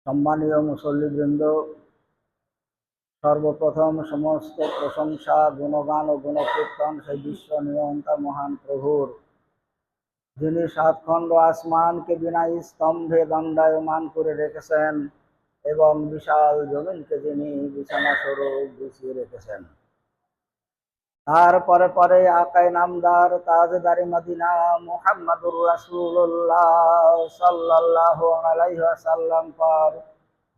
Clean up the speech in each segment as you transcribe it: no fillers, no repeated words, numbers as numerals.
সম্মানীয় মুসল্লিবৃন্দ, সর্বপ্রথম সমস্ত প্রশংসা, গুণগান ও গুণকীর্তন সেই বিশ্ব নিয়ন্তা মহান প্রভুর, যিনি সাতখণ্ড আসমানকে বিনা স্তম্ভে দণ্ডায়মান করে রেখেছেন এবং বিশাল জমিনকে যিনি বিছানা স্বরূপ বিছিয়ে রেখেছেন। তারপরে পরে আকায়ে নামদার তাজদারে মদিনা মুহাম্মদুর রাসূলুল্লাহ সাল্লাল্লাহু আলাইহি ওয়াসাল্লাম পর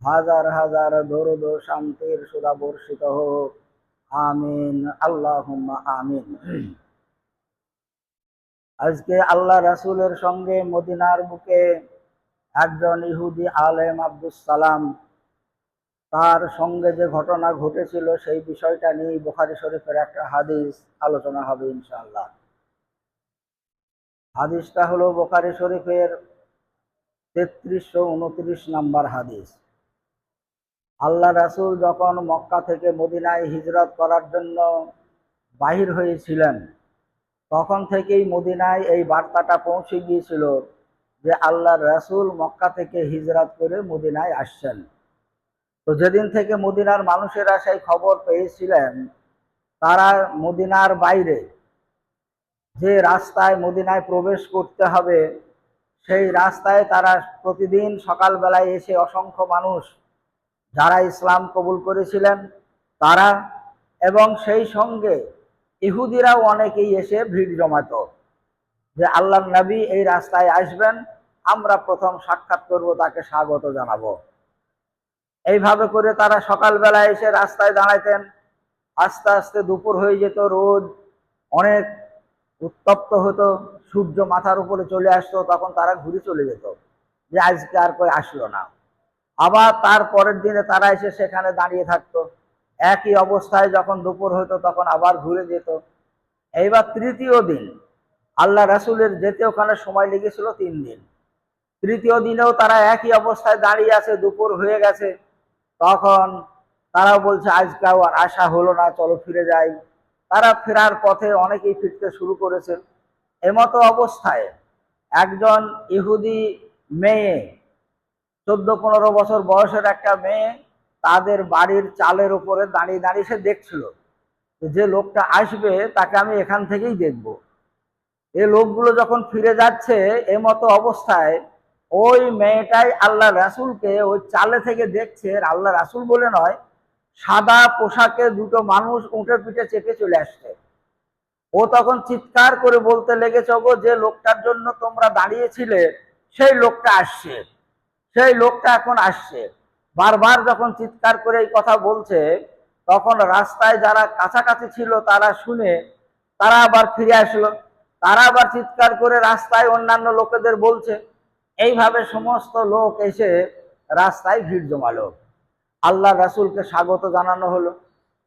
হাজার হাজার দরুদ ও শান্তির সুধা বর্ষিত হোক। আমিন, আল্লাহুম্মা আমিন। আজকে আল্লাহ রাসূলের সঙ্গে মদিনার বুকে একজন ইহুদি আলেম আব্দুস সালাম, তার সঙ্গে যে ঘটনা ঘটেছিল সেই বিষয়টা নিয়ে বুখারী শরীফের একটা হাদিস আলোচনা হবে ইনশাআল্লাহ। হাদিসটা হলো বুখারী শরীফের 3329 নম্বর হাদিস। আল্লাহ রাসূল যখন মক্কা থেকে মদিনায় হিজরত করার জন্য বাহির হয়েছিলেন, তখন থেকেই মদিনায় এই বার্তাটা পৌঁছে গিয়েছিল যে আল্লাহ রাসূল মক্কা থেকে হিজরত করে মদিনায় আসছেন। তো যেদিন থেকে মদিনার মানুষেরা সেই খবর পেয়েছিলেন, তারা মদিনার বাইরে যে রাস্তায় মদিনায় প্রবেশ করতে হবে সেই রাস্তায় তারা প্রতিদিন সকালবেলায় এসে অসংখ্য মানুষ যারা ইসলাম কবুল করেছিলেন তারা এবং সেই সঙ্গে ইহুদিরাও অনেকেই এসে ভিড় জমাত যে আল্লাহর নবী এই রাস্তায় আসবেন, আমরা প্রথম সাক্ষাৎ করব, তাকে স্বাগত জানাবো। এইভাবে করে তারা সকালবেলায় এসে রাস্তায় দাঁড়াতেন। আস্তে আস্তে দুপুর হয়ে যেত, রোদ অনেক উত্তপ্ত হতো, সূর্য মাথার উপরে চলে আসতো, তখন তারা ঘুরে চলে যেত যে আজকে আর কই আসলো না। আবার তার পরের দিনে তারা এসে সেখানে দাঁড়িয়ে থাকতো। একই অবস্থায় যখন দুপুর হতো তখন আবার ঘুরে যেত। এইবার তৃতীয় দিন আল্লাহ রাসূলের যেতে ওখানে সময় লেগেছিল 3 দিন। তৃতীয় দিনেও তারা একই অবস্থায় দাঁড়িয়ে আছে, দুপুর হয়ে গেছে। তখন তারা বলছে আজকেও আর আসা হলো না, চলো ফিরে যাই। তারা ফেরার পথে অনেকেই ফিরতে শুরু করেছে। এমতো অবস্থায় একজন ইহুদি মেয়ে, 14-15 বছর বয়সের একটা মেয়ে, তাদের বাড়ির চালের উপরে দাঁড়িয়ে দাঁড়িয়ে সে দেখছিল যে লোকটা আসবে তাকে আমি এখান থেকেই দেখব। এই লোকগুলো যখন ফিরে যাচ্ছে এমতো অবস্থায় ওই মেয়েটাই আল্লাহ রাসূলকে ওই চালে থেকে দেখছে। আল্লাহ রাসূল বলে নয়, সাদা পোশাকে দুটো মানুষ উটের পিঠে চেপে চলে আসছে। ও তখন চিৎকার করে বলতে লেগেছে, গো, যে লোকটার জন্য তোমরা দাঁড়িয়েছিলে সেই লোকটা আসছে, সেই লোকটা এখন আসছে। বারবার যখন চিৎকার করে এই কথা বলছে, তখন রাস্তায় যারা কাছাকাছি ছিল তারা শুনে তারা আবার ফিরে আসলো। তারা আবার চিৎকার করে রাস্তায় অন্যান্য লোকেদের বলছে। এইভাবে সমস্ত লোক এসে রাস্তায় ভিড় জমালো। আল্লাহ রাসূলকে স্বাগত জানানো হলো।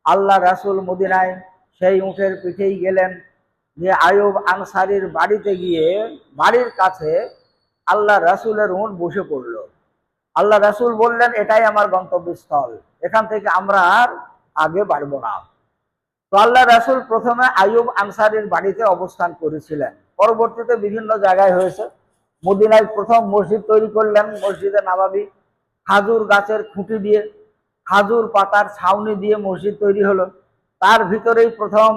আল্লাহ রাসূল মদিনায় সেই উটের পিঠেই গেলেন। যে আয়ুব আনসারীর বাড়িতে গিয়ে বাড়ির কাছে আল্লাহ রাসূলের উট বসে পড়ল। আল্লাহ রাসূল বললেন, এটাই আমার গন্তব্যস্থল, এখান থেকে আমরা আর আগে বাড়বো না। তো আল্লাহ রাসূল প্রথমে আয়ুব আনসারীর বাড়িতে অবস্থান করেছিলেন, পরবর্তীতে বিভিন্ন জায়গায় হয়েছে। মদিনায় প্রথম মসজিদ তৈরি করলেন, মসজিদে নববী। খাজুর গাছের খুঁটি দিয়ে, খাজুর পাতার ছাউনি দিয়ে মসজিদ তৈরি হলো। তার ভিতরেই প্রথম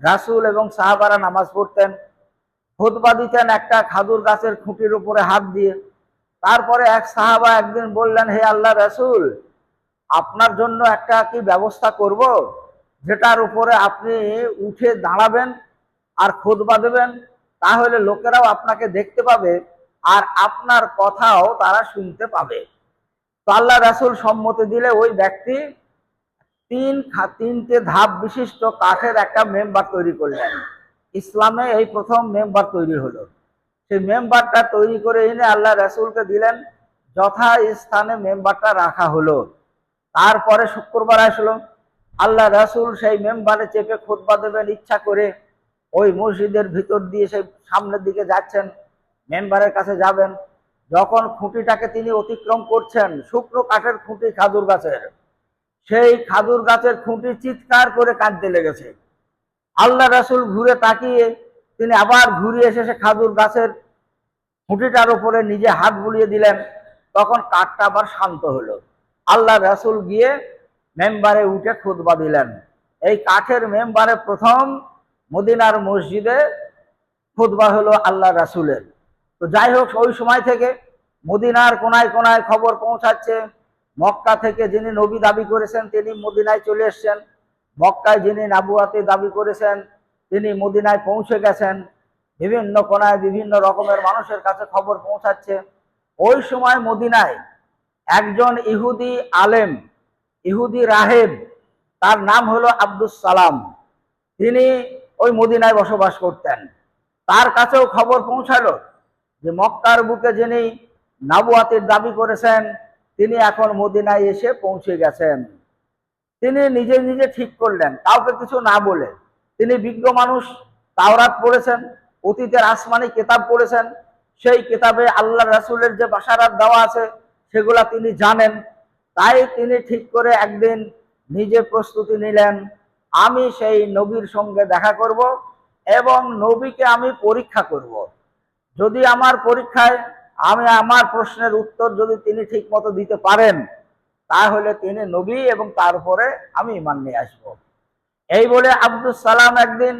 রাসূল এবং সাহাবারা নামাজ পড়তেন। খুতবা দিতেন একটা খাজুর গাছের খুঁটির উপরে হাত দিয়ে। তারপরে এক সাহাবা একদিন বললেন, হে আল্লাহ রাসূল, আপনার জন্য একটা কি ব্যবস্থা করব যেটার উপরে আপনি উঠে দাঁড়াবেন আর খুতবা দেবেন, তাহলে লোকেরাও আপনাকে দেখতে পাবে আর আপনার কথাও তারা শুনতে পাবে। তো আল্লাহ রাসূল সম্মতি দিলে ওই ব্যক্তি তিনটে ধাপ বিশিষ্ট কাঠের একটা মেম্বার তৈরি করলেন। ইসলামে এই প্রথম মেম্বার তৈরি হলো। সেই মেম্বারটা তৈরি করে এনে আল্লাহ রাসূলকে দিলেন। যথা স্থানে মেম্বারটা রাখা হলো। তারপরে শুক্রবার আসলো, আল্লাহ রাসূল সেই মেম্বারে চেপে খুতবা দেবেন ইচ্ছা করে ওই মসজিদের ভিতর দিয়ে সেই সামনের দিকে যাচ্ছেন, মেম্বারের কাছে যাবেন। যখন খুঁটিটাকে তিনি অতিক্রম করছেন, শুকনো কাঠের খুঁটি খাজুর গাছের, সেই খাজুর গাছের খুঁটি চিৎকার করে কাঁদতে লেগেছে। আল্লাহ রাসূল ঘুরে তাকিয়ে তিনি আবার ঘুরে এসে সে খাজুর গাছের খুঁটিটার উপরে নিজে হাত বুলিয়ে দিলেন। তখন কাঠটা আবার শান্ত হলো। আল্লাহ রাসূল গিয়ে মেম্বারে উঠে খুতবা দিলেন। এই কাঠের মেম্বারে প্রথম মদিনার মসজিদে খুতবা হলো আল্লাহ রাসূলের। তো যাই হোক, ওই সময় থেকে মদিনার কোনায় কোনায় খবর পৌঁছাচ্ছে, মক্কা থেকে যিনি নবী দাবি করেছেন তিনি মদিনায় চলে এসেছেন, মক্কায় যিনি নবুয়াতি দাবি করেছেন তিনি মদিনায় পৌঁছে গেছেন। বিভিন্ন কোনায় বিভিন্ন রকমের মানুষের কাছে খবর পৌঁছাচ্ছে। ওই সময় মদিনায় একজন ইহুদি আলেম, ইহুদি রাহেব, তার নাম হলো আব্দুস সালাম। তিনি ওই মদিনায় বসবাস করতেন। তার কাছেও খবর পৌঁছালো যে মক্কার বুকে যিনি নবুয়াতের দাবি করেছেন তিনি এখন মদিনায় এসে পৌঁছে গেছেন। তিনি নিজে নিজে ঠিক করলেন, কাউকে কিছু না বলে। তিনি বিজ্ঞ মানুষ, তাওরাত পড়েছেন, অতীতের আসমানি কিতাব পড়েছেন, সেই কিতাবে আল্লাহ রাসূলের যে বাশারাত দেওয়া আছে সেগুলা তিনি জানেন। তাই তিনি ঠিক করে একদিন নিজে প্রস্তুতি নিলেন, আমি সেই নবীর সঙ্গে দেখা করব এবং নবীকে আমি পরীক্ষা করব। যদি আমার পরীক্ষায় আমি আমার প্রশ্নের উত্তর যদি তিনি ঠিক মতো দিতে পারেন তাহলে তিনি নবী এবং তার উপরে আমি ঈমান নিয়ে আসব। এই বলে আব্দুস সালাম একদিন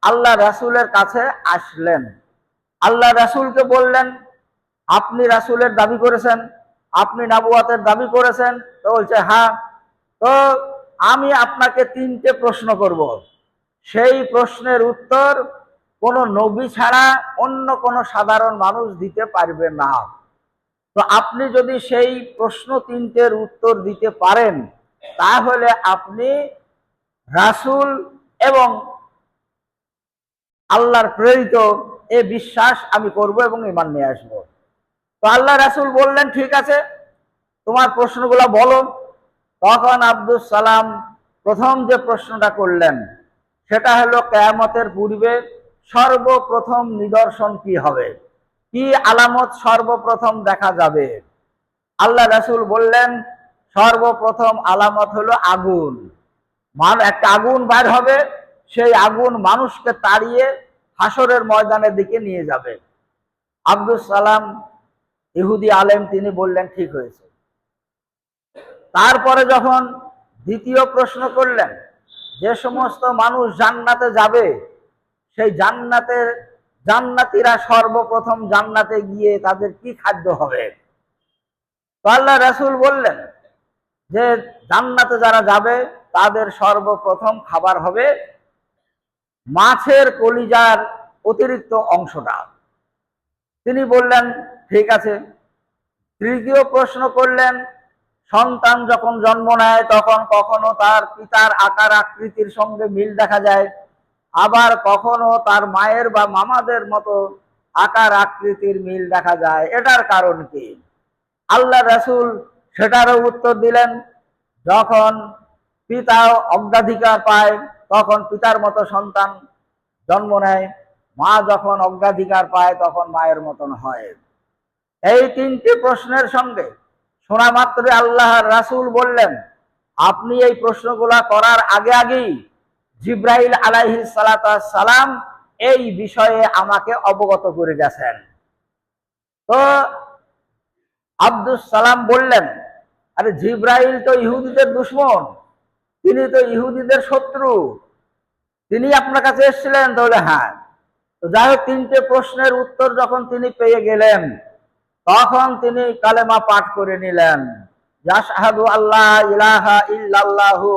আল্লাহ রাসূলের কাছে আসলেন। আল্লাহ রাসূলকে বললেন, আপনি রাসূলের দাবি করেছেন, আপনি নবুয়াতের দাবি করেছেন? তো বলছে হ্যাঁ। তো আমি আপনাকে 3টে প্রশ্ন করব, সেই প্রশ্নের উত্তর কোন নবী ছাড়া অন্য কোন সাধারণ মানুষ দিতে পারবে না। তো আপনি যদি সেই প্রশ্ন 3টের উত্তর দিতে পারেন তাহলে আপনি রাসূল এবং আল্লাহর প্রেরিত, এ বিশ্বাস আমি করব এবং ঈমান নিয়ে আসবো। তো আল্লাহ রাসূল বললেন, ঠিক আছে, তোমার প্রশ্নগুলো বলো। তখন আব্দুস সালাম প্রথম যে প্রশ্নটা করলেন সেটা হলো, কিয়ামতের পূর্বে সর্বপ্রথম নিদর্শন কি হবে, কি আলামত সর্বপ্রথম দেখা যাবে? আল্লাহ রাসূল বললেন, সর্বপ্রথম আলামত হলো আগুন। একটা আগুন বাইর হবে, সেই আগুন মানুষকে তাড়িয়ে হাসরের ময়দানের দিকে নিয়ে যাবে। আব্দুস সালাম ইহুদি আলেম, তিনি বললেন ঠিক হয়েছে। তারপরে যখন দ্বিতীয় প্রশ্ন করলেন, যে সমস্ত মানুষ জান্নাতে যাবে সেই জান্নাতীরা সর্বপ্রথম জান্নাতে গিয়ে তাদের কি খাদ্য হবে? তো আল্লাহ রাসূল বললেন যে জান্নাতে যারা যাবে তাদের সর্বপ্রথম খাবার হবে মাছের কলিজার অতিরিক্ত অংশটা। তিনি বললেন ঠিক আছে। তৃতীয় প্রশ্ন করলেন, সন্তান যখন জন্ম নেয় তখন কখনো তার পিতার আকার আকৃতির সঙ্গে মিল দেখা যায়, আবার কখনো তার মায়ের বা মামাদের মতো আকার আকৃতির মিল দেখা যায়, এটার কারণ কি? আল্লাহ রাসূল সেটারও উত্তর দিলেন, যখন পিতা অগ্রাধিকার পায় তখন পিতার মতো সন্তান জন্ম নেয়, মা যখন অগ্রাধিকার পায় তখন মায়ের মতন হয়। এই 3টি প্রশ্নের সঙ্গে শোনা মাত্র আল্লাহর রাসূল বললেন, আপনি এই প্রশ্নগুলা করার আগে আগেই জিবরাইল আলাইহিস সালাম এই বিষয়ে আমাকে অবগত করে গেছেন। তো আব্দুস সালাম বললেন, আরে জিবরাইল তো ইহুদিদের দুশমন, তিনি তো ইহুদিদের শত্রু, তিনি আপনার কাছে এসেছিলেন? তাহলে হ্যাঁ। তো যাই হোক, 3টে প্রশ্নের উত্তর যখন তিনি পেয়ে গেলেন তখন তিনি কালেমা পাঠ করে নিলেন, আশহাদু আল্লা ইলাহা ইল্লাল্লাহু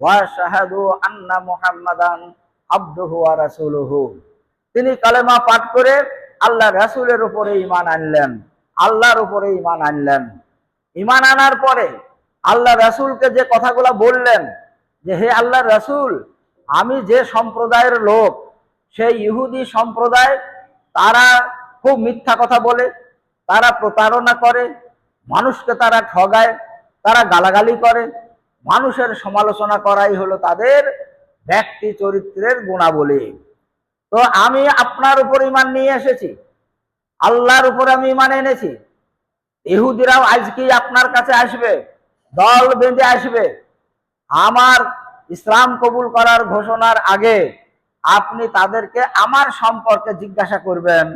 ওয়া আশহাদু আন্না মুহাম্মাদান আবদুহু ওয়া রাসূলুহু। তিনি কালেমা পাঠ করে আল্লাহ রাসূলের উপরে ঈমান আনলেন, আল্লাহর উপরে ঈমান আনলেন। ঈমান আনার পরে আল্লাহ রাসূলকে যে কথাগুলো বললেন যে হে আল্লাহ রাসূল, আমি যে সম্প্রদায়ের লোক, সেই ইহুদি সম্প্রদায়, তারা খুব মিথ্যা কথা বলে, তারা প্রতারণা করে, মানুষকে তারা ঠগায়, তারা গালাগালি করে, মানুষের সমালোচনা করাই হলো তাদের ব্যক্তি চরিত্রের গুণাবলী। তো আমি আপনার উপর ঈমান নিয়ে এসেছি, আল্লাহর উপর আমি ঈমান এনেছি। ইহুদিরাও আজকেই আপনার কাছে আসবে, দল বেঁধে আসবে। আমার ইসলাম কবুল করার ঘোষণার আগে আপনি তাদেরকে আমার সম্পর্কে জিজ্ঞাসা করবেন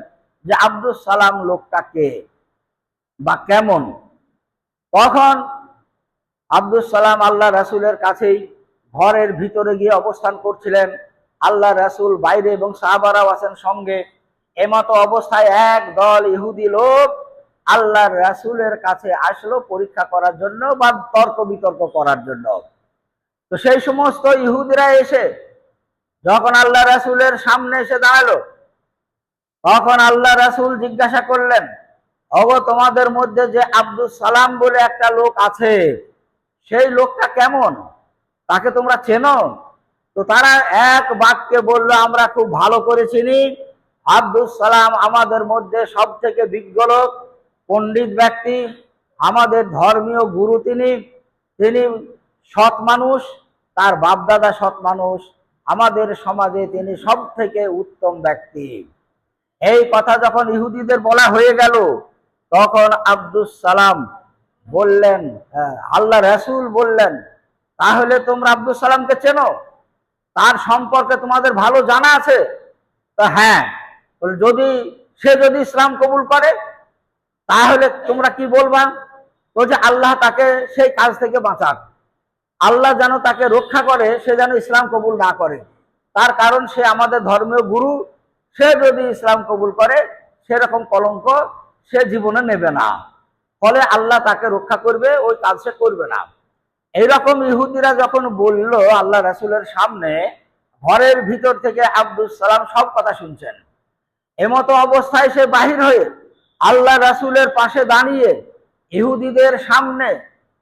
যে আব্দুস সালাম লোকটা কে। বা কেমন। তখন আব্দুস সালাম আল্লাহ রাসূলের কাছেই ঘরের ভিতরে গিয়ে অবস্থান করছিলেন। আল্লাহ রাসূল বাইরে এবং সাহাবারাও আছেন সঙ্গে। এমতো অবস্থায় এক দল ইহুদি লোক আল্লাহর রাসূলের কাছে আসলো পরীক্ষা করার জন্য বা তর্ক বিতর্ক করার জন্য। তো সেই সমস্ত ইহুদিরা এসে যখন আল্লাহ রাসূলের সামনে এসে দাঁড়ালো, তখন আল্লাহ রাসূল জিজ্ঞাসা করলেন, ওগো তোমাদের মধ্যে যে আব্দুস সালাম বলে একটা লোক আছে, সেই লোকটা কেমন, তাকে তোমরা চেনো? তো তারা এক বাক্যে বলল, আমরা খুব ভালো করে চিনি। আব্দুস সালাম আমাদের মধ্যে সব থেকে বিজ্ঞ লোক, পণ্ডিত ব্যক্তি, আমাদের ধর্মীয় গুরু। তিনি তিনি সৎ মানুষ, তার বাপদাদা সৎ মানুষ, আমাদের সমাজে তিনি সব থেকে উত্তম ব্যক্তি। এই কথা যখন ইহুদিদের বলা হয়ে গেল, তখন আব্দুস সালাম বললেন, আল্লাহ রাসূল বললেন, তাহলে তোমরা আব্দুস সালামকে চেনো, তার সম্পর্কে তোমাদের ভালো জানা আছে? তো হ্যাঁ। যদি সে যদি ইসলাম কবুল করে তাহলে তোমরা কি বলবা? তো যে আল্লাহ তাকে সেই কাজ থেকে বাঁচাক, আল্লাহ যেন তাকে রক্ষা করে, সে যেন ইসলাম কবুল না করে। তার কারণ সে আমাদের ধর্মীয় গুরু, সে যদি ইসলাম কবুল করে সেরকম কলঙ্ক সে জীবনে নেবে না, ফলে আল্লাহ তাকে রক্ষা করবে, ওই কাজ সে করবে না। এইরকম ইহুদিরা যখন বলল আল্লাহ রাসূলের সামনে, ঘরের ভিতর থেকে আব্দুস সালাম সব কথা শুনছেন। এমতো অবস্থায় সে বাহির হয়ে আল্লাহ রাসূলের পাশে দাঁড়িয়ে ইহুদিদের সামনে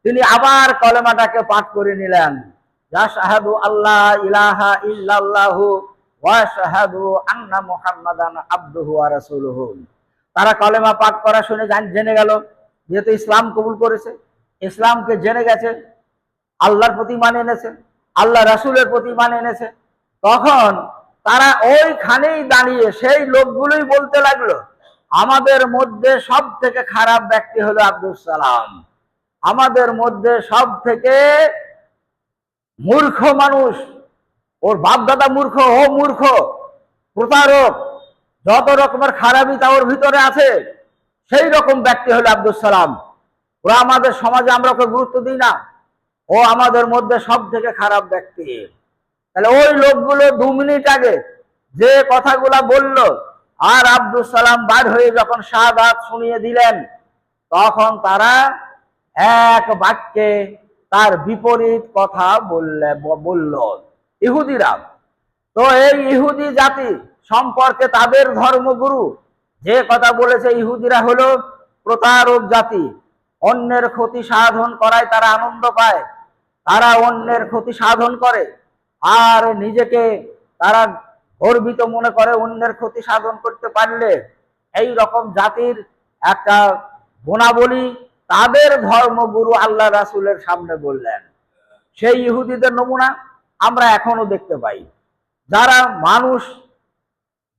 তিনি আবার কলেমাটাকে পাঠ করে নিলেন, আশহাদু আল্লা ইলাহা ইল্লাল্লাহু ওয়া আশহাদু আন্না মুহাম্মাদান আবদুহু ওয়া রাসূলুহু। তারা কলেমা পাঠ করা শুনে জেনে গেল, যেহেতু ইসলাম কবুল করেছে, ইসলামকে জেনে গেছে, আল্লাহর প্রতি মান এনেছে, আল্লাহ রাসূলের প্রতি মান এনেছে, তখন তারা ওইখানেই দাঁড়িয়ে সেই লোকগুলোই বলতে লাগলো, আমাদের মধ্যে সব থেকে খারাপ ব্যক্তি হলো আব্দুস সালাম, আমাদের মধ্যে সব থেকে মূর্খ মানুষ, ওর বাপ দাদা মূর্খ, ও মূর্খ, প্রতারক, যত রকমের খারাপিতা ওর ভিতরে আছে, সেই রকম ব্যক্তি হলো আব্দুস সালাম। ওরা আমাদের সমাজে, আমরা ওকে গুরুত্ব দিই না, ও আমাদের মধ্যে সব থেকে খারাপ ব্যক্তি। তাহলে ওই লোকগুলো 2 মিনিট আগে যে কথাগুলা বলল, আর আব্দুস সালাম বার হয়ে যখন শাহাদাত শুনিয়ে দিলেন, তখন তারা এক বাক্যে তার বিপরীত কথা বলল ইহুদিরা। তো এই ইহুদি জাতি সম্পর্কে তাদের ধর্মগুরু যে কথা বলেছে, ইহুদিরা হলো প্রতারক জাতি, অন্যের ক্ষতি সাধন করায় তারা আনন্দ পায়, তারা অন্যের ক্ষতি সাধন করে আর নিজেকে তারা গর্বিত মনে করে অন্যের ক্ষতি সাধন করতে পারলে। এই রকম জাতির একটা গুণাবলী তাদের ধর্মগুরু আল্লাহ রাসূলের সামনে বললেন। সেই ইহুদিদের নমুনা আমরা এখনো দেখতে পাই, যারা মানুষ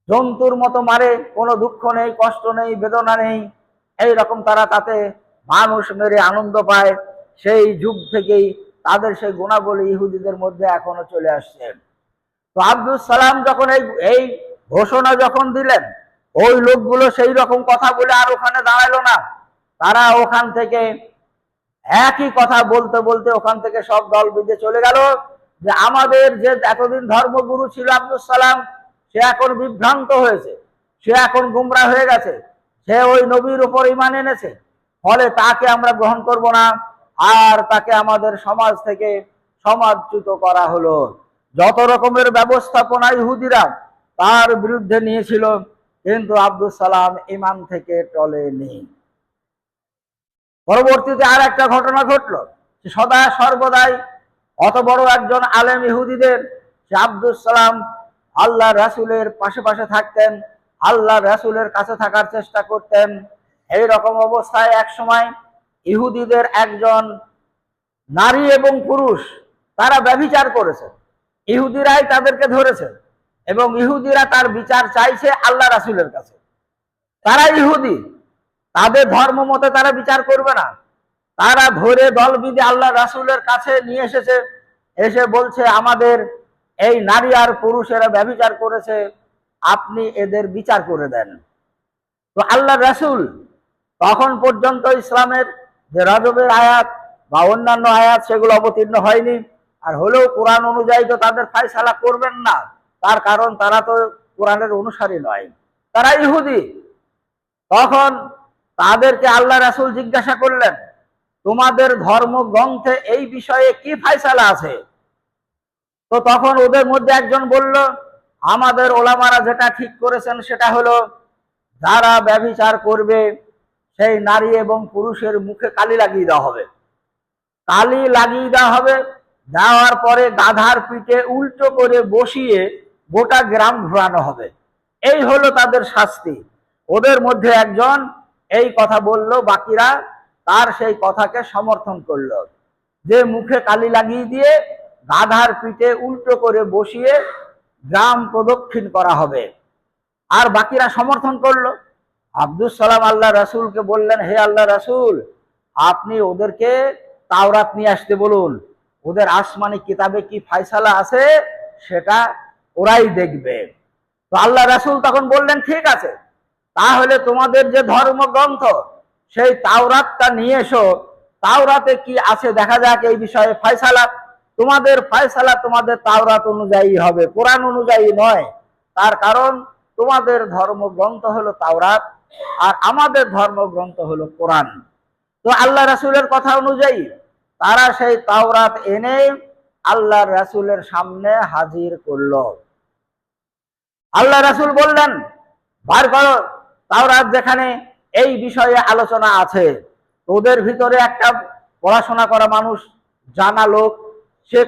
জন্তুর মতো মারে, কোনো দুঃখ নেই, কষ্ট নেই, বেদনা নেই, এই রকম তারা তাতে মানুষ মেরে আনন্দ পায়। সেই যুগ থেকেই তাদের সেই গুণাবলী ইহুদিদের মধ্যে এখনো চলে আসছে। তো আব্দুস সালাম যখন এই ঘোষণা যখন দিলেন, ওই লোকগুলো সেই রকম কথা বলে আর ওখানে দাঁড়ালো না, তারা ওখান থেকে একই কথা বলতে বলতে ওখান থেকে সব দল বেঁধে চলে গেল, যে আমাদের যে এতদিন ধর্মগুরু ছিল আব্দুস সালাম, সে এখন বিভ্রান্ত হয়েছে, সে এখন গুমরা হয়ে গেছে, সে ওই নবীর উপর ঈমান এনেছে, ফলে তাকে আমরা গ্রহণ করব না, আর তাকে আমাদের সমাজ থেকে সমাজচ্যুত করা হলো। যত রকমের ব্যবস্থাপনা ইহুদিরা তার বিরুদ্ধে নিয়েছিল, কিন্তু আব্দুস সালাম ঈমান থেকে টলেনি। পরবর্তীতে আর একটা ঘটনা ঘটলো, সদা সর্বদাই অত বড় একজন আলেম ইহুদিদের, সে আব্দুস সালাম আল্লাহ রাসূলের পাশে পাশে থাকতেন, আল্লাহ রাসূলের কাছে থাকার চেষ্টা করতেন। এই রকম অবস্থায় এক সময় ইহুদিদের একজন নারী এবং পুরুষ তারা ব্যভিচার করেছে, ইহুদিরাই তাদেরকে ধরেছে এবং ইহুদিরা তার বিচার চাইছে আল্লাহ রাসূলের কাছে। তারা ইহুদি, তাদের ধর্ম মতে তারা বিচার করবে না, তারা ধরে দল বিধে আল্লাহ রাসূলের কাছে নিয়ে এসেছে, এসে বলছে আমাদের এই নারী আর পুরুষেরা ব্যভিচার করেছে, আপনি এদের বিচার করে দেন। তো আল্লাহ রাসূল তখন পর্যন্ত ইসলামের যে রজবের আয়াত বা অন্যান্য আয়াত সেগুলো অবতীর্ণ হয়নি। আর হলেও কোরআন অনুযায়ী তো তাদের ফায়সালা করবেন না, তার কারণ তারা তো কোরআনের অনুসারী নয়, তারা ইহুদি। তখন তাদেরকে আল্লাহ রাসূল জিজ্ঞাসা করলেন, তোমাদের ধর্মগ্রন্থে এই বিষয়ে কি ফায়সালা আছে? তো তখন ওদের মধ্যে একজন বলল, আমাদের ওলামারা যেটা ঠিক করেছেন সেটা হলো, যারা ব্যভিচার করবে সেই নারী এবং পুরুষের মুখে কালি লাগিয়ে দেওয়া হবে। কালি লাগিয়ে দেওয়া হবে, দেওয়ার পরে গাধার পিঠে উল্টো করে বসিয়ে গোটা গ্রাম ঘোরানো হবে। এই হলো তাদের শাস্তি। ওদের মধ্যে একজন এই কথা বলল, বাকিরা তার সেই কথাকে সমর্থন করলো, যে মুখে কালি লাগিয়ে দিয়ে গাধার পিঠে উল্টো করে বসিয়ে গ্রাম প্রদক্ষিণ করা হবে। আর বাকিরা সমর্থন করলো। আব্দুস সালাম আল্লাহ রাসূলকে বললেন, হে আল্লাহ রাসূল, আপনি ওদেরকে তাওরাত নিয়ে আসতে বলুন, ওদের আসমানি কিতাবে কি ফায়সালা আছে সেটা ওরাই দেখবে। তো আল্লাহ রাসূল তখন বললেন, ঠিক আছে, তাহলে তোমাদের যে ধর্মগ্রন্থ সেই তাওরাতটা নিয়ে এসো, তাওরাতে কি আছে দেখা যাক এই বিষয়ে ফায়সালা। তোমাদের ফায়সালা তোমাদের তাওরাত অনুযায়ী হবে, কোরআন অনুযায়ী নয়। তার কারণ তোমাদের ধর্মগ্রন্থ হলো তাওরাত আর আমাদের ধর্মগ্রন্থ হলো কোরআন। তো আল্লাহ রাসূলের কথা অনুযায়ী তারা সেই তাওরাত এনে আল্লাহ রাসূলের সামনে হাজির করলো। আল্লাহ রাসূল বললেন, বার করো তাওরাত, যেখানে এই বিষয়ে আলোচনা আছে। ওদের ভিতরে একটা পড়াশোনা করা মানুষ, জানা লোক, সে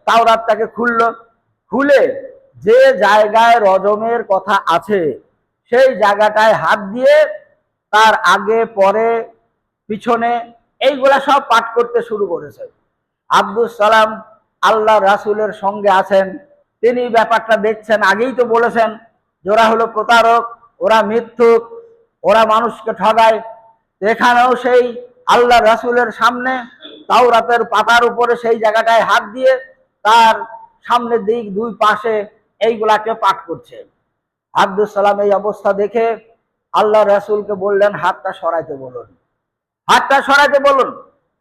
তাওরাতটাকে খুলে যে জায়গায় রজমের কথা আছে সেই জায়গাটায় হাত দিয়ে তার আগে পরে পিছনে এইগুলা সব পাঠ করতে শুরু করেছে। আব্দুস সালাম আল্লাহ রাসূলের সঙ্গে আছেন, তিনি ব্যাপারটা দেখছেন। আগেই তো বলেছেন যে ওরা হলো প্রতারক, ওরা মিথ্যুক, ওরা মানুষকে ঠগায়। এখানেও সেই আল্লাহ রাসূলের সামনে তাওরাতের পাতার উপরে সেই জায়গাটায় হাত দিয়ে তার সামনের দিক দুই পাশে এইগুলাকে পাঠ করছে। আব্দুস সালাম এই অবস্থা দেখে আল্লাহ রাসূলকে বললেন, হাতটা সরাইতে বলুন, হাতটা সরাইতে বলুন,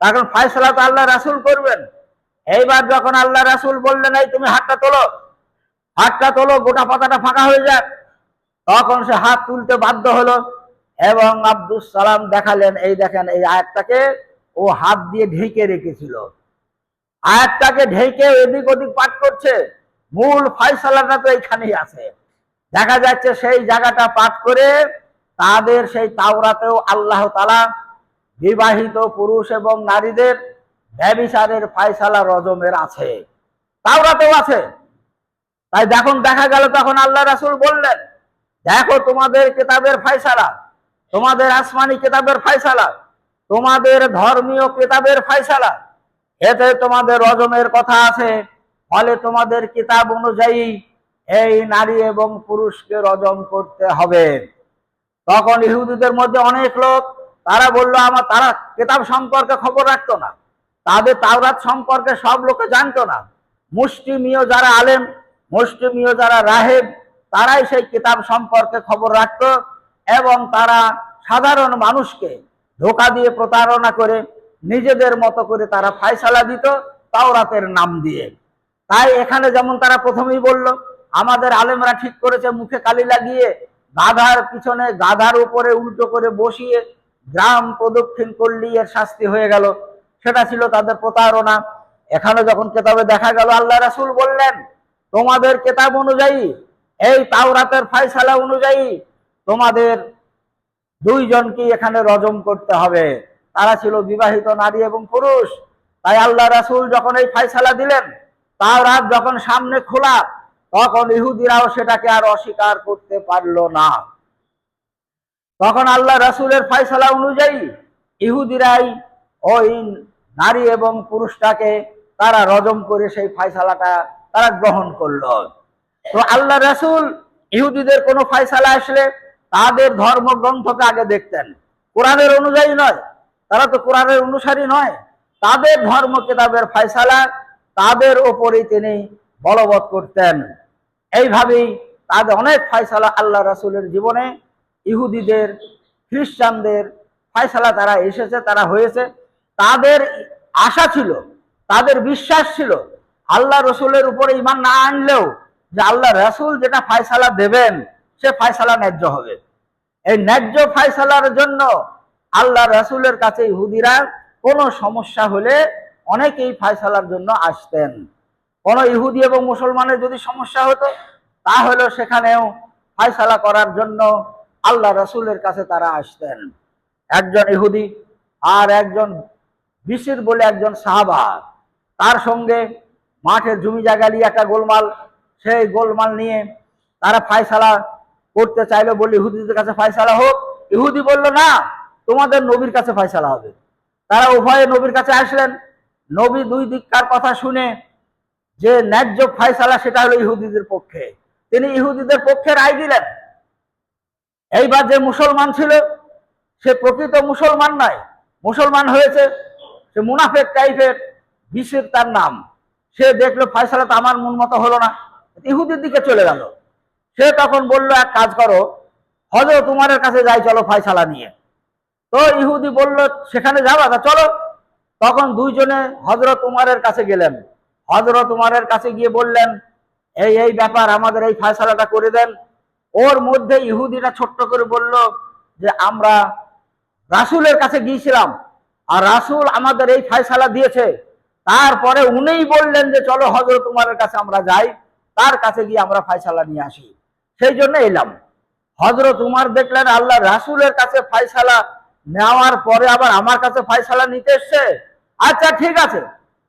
তখন ফয়সালা তো আল্লাহ রাসূল করবেন। এইবার যখন আল্লাহ রাসূল বললেন, এই তুমি হাতটা তোলো, হাতটা তোলো, গোটা পাতাটা ফাঁকা হয়ে যাক, তখন সে হাত তুলতে বাধ্য হলো। এবং আব্দুস সালাম দেখালেন, এই দেখেন এই আয়াতটাকে ও হাত দিয়ে ঢেকে রেখেছিল, আয়াতটাকে ঢেকে এদিক ওদিক পাঠ করছে। মূল ফয়সালাটা তো এইখানেই আছে। দেখা যাচ্ছে সেই জায়গাটা পাঠ করে তাদের সেই তাওরাতেও আল্লাহ তাআলা বিবাহিত পুরুষ এবং নারীদের ব্যভিচারের ফয়সালা রজমের আছে, তাওরাতেও আছে। তাই যখন দেখা গেল, তখন আল্লাহ রাসূল বললেন, দেখো তোমাদের কিতাবের ফয়সালা, তোমাদের আসমানি কিতাবের ফয়সালা, তোমাদের ধর্মীয় কিতাবের ফয়সালা, এতে তোমাদের রজমের কথা আছে। ফলে তোমাদের কিতাব অনুযায়ী এই নারী এবং পুরুষকে রজম করতে হবে। তখন ইহুদিদের মধ্যে অনেক লোক তারা বলল, তারা কিতাব সম্পর্কে খবর রাখতো না, তাদের তাওরাত সম্পর্কে সব লোকে জানতো না। মুষ্টিমীয় যারা আলেম, মুষ্টিমীয় যারা রাহেব, তারাই সেই কিতাব সম্পর্কে খবর রাখতো এবং তারা সাধারণ মানুষকে ধোঁকা দিয়ে প্রতারণা করে নিজেদের মতো করে তারা ফয়সালা দিত তাওরাতের নাম দিয়ে। তাই এখানে যেমন তারা প্রথমেই বলল, আমাদের আলেমরা ঠিক করেছে মুখে কালি লাগিয়ে গাধার পিছনে গাধার উপরে উল্টো করে বসিয়ে গ্রাম প্রদক্ষিণ করলেই এর শাস্তি হয়ে গেল, সেটা ছিল তাদের প্রতারণা। এখানে যখন কেতাবে দেখা গেল, আল্লাহ রাসূল বললেন, তোমাদের কেতাব অনুযায়ী এই তাওরাতের ফয়সালা অনুযায়ী তোমাদের দুইজনকে এখানে রজম করতে হবে। তারা ছিল বিবাহিত নারী এবং পুরুষ। তাই আল্লাহ রাসূল যখন এই ফয়সালা দিলেন, তাওরাত যখন সামনে খোলা, তখন ইহুদিরাও সেটাকে আর অস্বীকার করতে পারল না। তখন আল্লাহ রাসূলের ফয়সালা অনুযায়ী ইহুদিরাই ওই নারী এবং পুরুষটাকে তারা রজম করে সেই ফয়সালাটা তারা গ্রহণ করলো। তো আল্লাহ রাসূল ইহুদিদের কোনো ফয়সালা আসলে তাদের ধর্মগ্রন্থকে আগে দেখতেন, কোরআনের অনুযায়ী নয়, তারা তো কোরআনের অনুসারী নয়। তাদের ধর্ম কিতাবের ফয়সালা তাদের ওপরেই তিনি বলবৎ করতেন। এইভাবেই তাদের অনেক ফয়সালা আল্লাহ রাসূলের জীবনে ইহুদিদের, খ্রিস্টানদের ফায়সালা তারা এসেছে, তারা হয়েছে। তাদের আশা ছিল, তাদের বিশ্বাস ছিল, আল্লাহ রসুলের উপরে ঈমান না আনলেও যে আল্লাহ রসুল যেটা ফায়সালা দেবেন সে ফায়সালা ন্যায্য হবে। এই ন্যায্য ফায়সালার জন্য আল্লাহ রসুলের কাছে ইহুদিরা কোনো সমস্যা হলে অনেকেই ফায়সালার জন্য আসতেন। কোনো ইহুদি এবং মুসলমানের যদি সমস্যা হতো তাহলে সেখানেও ফায়সালা করার জন্য আল্লাহ রসুলের কাছে তারা আসতেন। একজন ইহুদি আর একজন বিশির বলে একজন সাহাবা, তার সঙ্গে মাঠের জমি জায়গা নিয়ে একটা গোলমাল, সেই গোলমাল নিয়ে তারা ফায়সালা করতে চাইলো, বলে ইহুদিদের কাছে ফায়সালা হোক। ইহুদি বলল না, তোমাদের নবীর কাছে ফায়সালা হবে। তারা উভয়ে নবীর কাছে আসলেন। নবী দুই দিককার কথা শুনে যে ন্যায্য ফায়সালা সেটা হলো ইহুদিদের পক্ষে, তিনি ইহুদিদের পক্ষে রায় দিলেন। এইবার যে মুসলমান ছিল সে প্রকৃত মুসলমান নয়, মুসলমান হয়েছে সে মুনাফেক টাইপের, বিশির তার নাম। সে দেখলো ফায়সালা তো আমার মন মতো হলো না, ইহুদির দিকে চলে গেল। সে তখন বলল, এক কাজ করো, হযরত উমরের কাছে যাই, চলো ফায়সালা নিয়ে। তো ইহুদি বলল, সেখানে যাবা? তা চলো। তখন দুইজনে হযরত উমরের কাছে গেলেন। হযরত উমরের কাছে গিয়ে বললেন, এই এই ব্যাপার, আমাদের এই ফায়সালাটা করে দেন। ওর মধ্যে ইহুদিরা ছোট্ট করে বলল যে আমরা রাসূলের কাছে গিয়েছিলাম আর রাসূল আমাদের এই ফায়সালা দিয়েছে, তারপরে উনিই বললেন যে চলো হযরত উমরের কাছে আমরা যাই, তার কাছে গিয়ে আমরা ফায়সালা নিয়ে আসি, সেই জন্য এলাম। হযরত উমর দেখলেন আল্লাহ রাসূলের কাছে ফায়সালা নেওয়ার পরে আবার আমার কাছে ফায়সালা নিতে এসছে। আচ্ছা ঠিক আছে,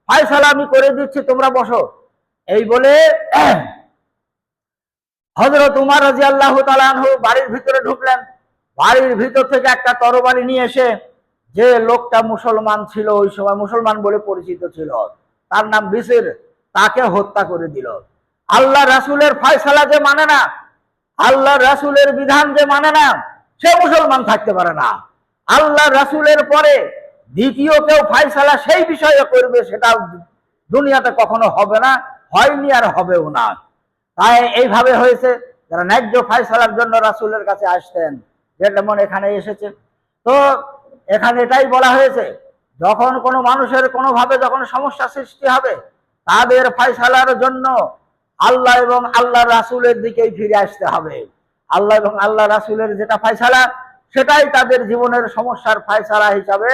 ফায়সালা আমি করে দিচ্ছি, তোমরা বসো। এই বলে হযরত উমর রাদিয়াল্লাহু তাআলা আনহু বাড়ির ভিতরে ঢুকলেন। বাড়ির ভিতর থেকে একটা তরবারি নিয়ে এসে, যে লোকটা মুসলমান ছিল, ওই সময় মুসলমান বলে পরিচিত ছিল, তার নাম বিশির, তাকে হত্যা করে দিল। আল্লাহ রাসূলের ফায়সালা যে মানে না, আল্লাহ রাসূলের বিধান যে মানে না, সে মুসলমান থাকতে পারে না। আল্লাহ রাসূলের পরে দ্বিতীয় কেউ ফায়সালা সেই বিষয়ে করবে, সেটা দুনিয়াতে কখনো হবে না, হয়নি আর হবেও না। তাই এইভাবে হয়েছে, যারা ন্যায্য ফায়সালার জন্য রাসূলের কাছে আসতেন, যেমন এখানে এসেছে। তো এখানে এটাই বলা হয়েছে, যখন কোনো মানুষের কোনোভাবে যখন সমস্যা সৃষ্টি হবে, তাদের ফায়সালার জন্য আল্লাহ এবং আল্লাহ রাসূলের দিকেই ফিরে আসতে হবে। আল্লাহ এবং আল্লাহ রাসূলের যেটা ফায়সালা, সেটাই তাদের জীবনের সমস্যার ফায়সালা হিসাবে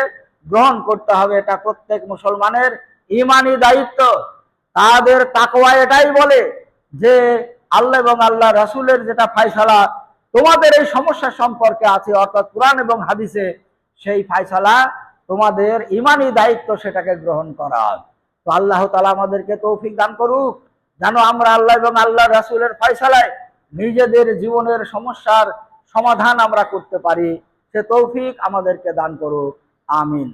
গ্রহণ করতে হবে। এটা প্রত্যেক মুসলমানের ঈমানি দায়িত্ব। তাদের তাকওয়া এটাই বলে যে আল্লাহ এবং আল্লাহ রাসূলের যেটা ফায়সালা তোমাদের এই সমস্যা সম্পর্কে আছে, অর্থাৎ কোরআন এবং হাদিসে, সেই ফায়সালা তোমাদের ঈমানি দায়িত্ব সেটাকে গ্রহণ করা। তো আল্লাহ তাআলা আমাদেরকে তৌফিক দান করুক, যেন আমরা আল্লাহ এবং আল্লাহ রাসূলের ফায়সালায় নিজেদের জীবনের সমস্যার সমাধান আমরা করতে পারি। সে তৌফিক আমাদেরকে দান করুক, আমিন।